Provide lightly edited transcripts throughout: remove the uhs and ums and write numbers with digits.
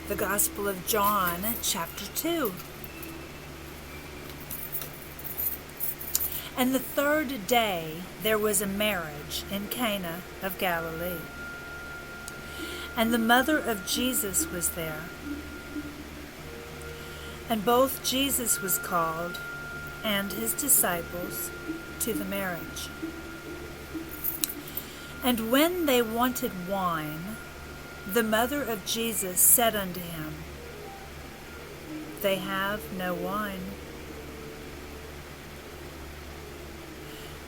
the Gospel of John, chapter 2. And the third day there was a marriage in Cana of Galilee. And the mother of Jesus was there. And both Jesus was called and his disciples to the marriage. And when they wanted wine, the mother of Jesus said unto him, They have no wine.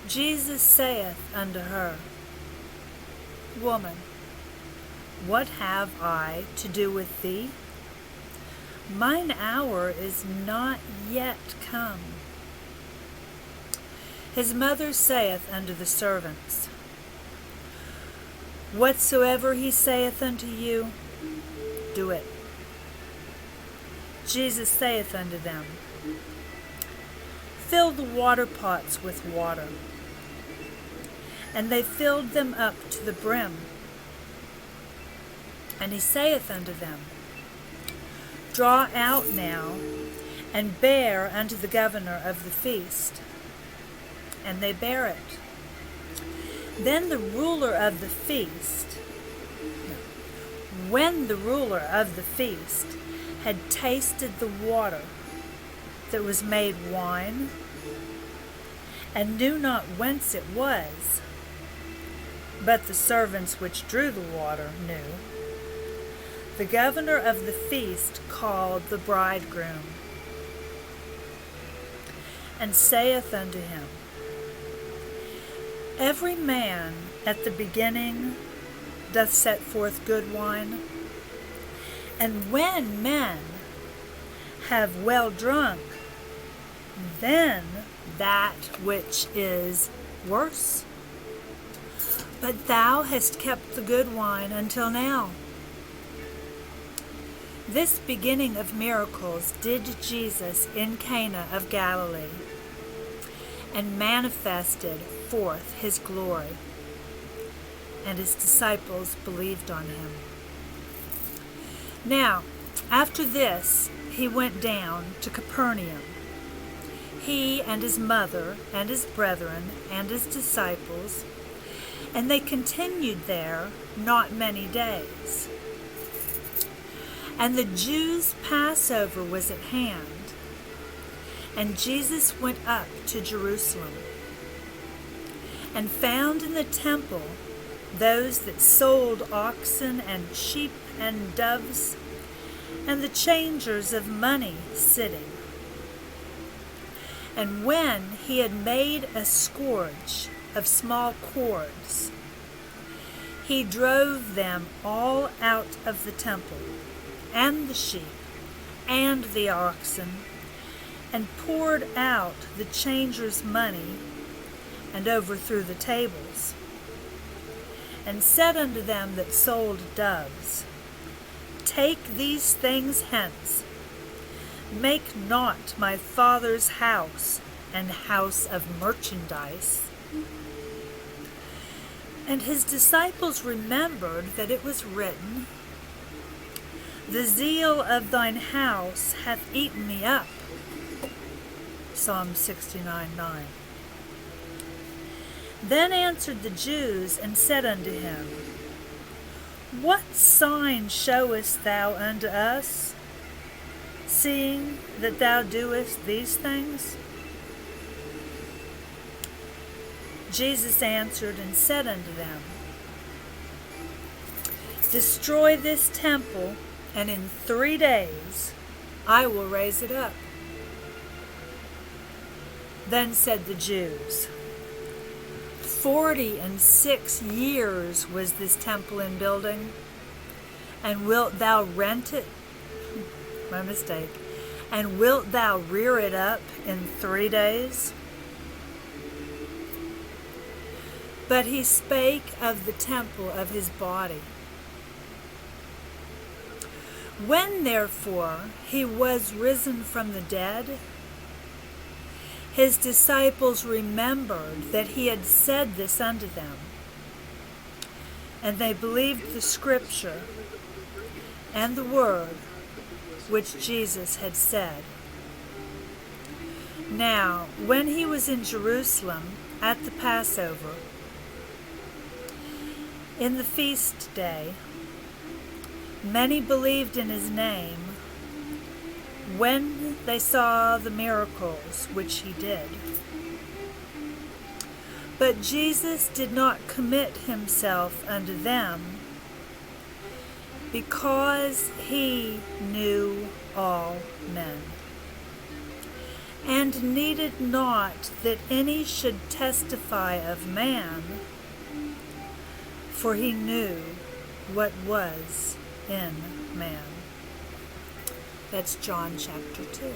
Jesus saith unto her, Woman, what have I to do with thee? Mine hour is not yet come. His mother saith unto the servants, Whatsoever he saith unto you, do it. Jesus saith unto them, Fill the water pots with water. And they filled them up to the brim. And he saith unto them, Draw out now, and bear unto the governor of the feast. And they bare it. Then the ruler of the feast, when the ruler of the feast had tasted the water that was made wine, and knew not whence it was, but the servants which drew the water knew, the governor of the feast called the bridegroom, and saith unto him, Every man at the beginning doth set forth good wine, and when men have well drunk, then that which is worse. But thou hast kept the good wine until now. This beginning of miracles did Jesus in Cana of Galilee, and manifested forth his glory, and his disciples believed on him. Now, after this, he went down to Capernaum, he and his mother and his brethren and his disciples, and they continued there not many days. And the Jews' Passover was at hand, and Jesus went up to Jerusalem, and found in the temple those that sold oxen and sheep and doves, and the changers of money sitting. And when he had made a scourge of small cords, he drove them all out of the temple, and the sheep, and the oxen, and poured out the changers' money, and overthrew the tables, and said unto them that sold doves, Take these things hence, make not my Father's house an house of merchandise. And his disciples remembered that it was written, The zeal of thine house hath eaten me up. Psalm 69:9. Then answered the Jews and said unto him, What sign showest thou unto us, seeing that thou doest these things? Jesus answered and said unto them, Destroy this temple, and in 3 days I will raise it up. Then said the Jews, 46 years was this temple in building, and wilt thou rent it? My mistake. And wilt thou rear it up in 3 days? But he spake of the temple of his body. When therefore he was risen from the dead, his disciples remembered that he had said this unto them, and they believed the scripture and the word which Jesus had said. Now, when he was in Jerusalem at the Passover, in the feast day, many believed in his name when they saw the miracles which he did. But Jesus did not commit himself unto them, because he knew all men, and needed not that any should testify of man, for he knew what was in man. That's John chapter 2.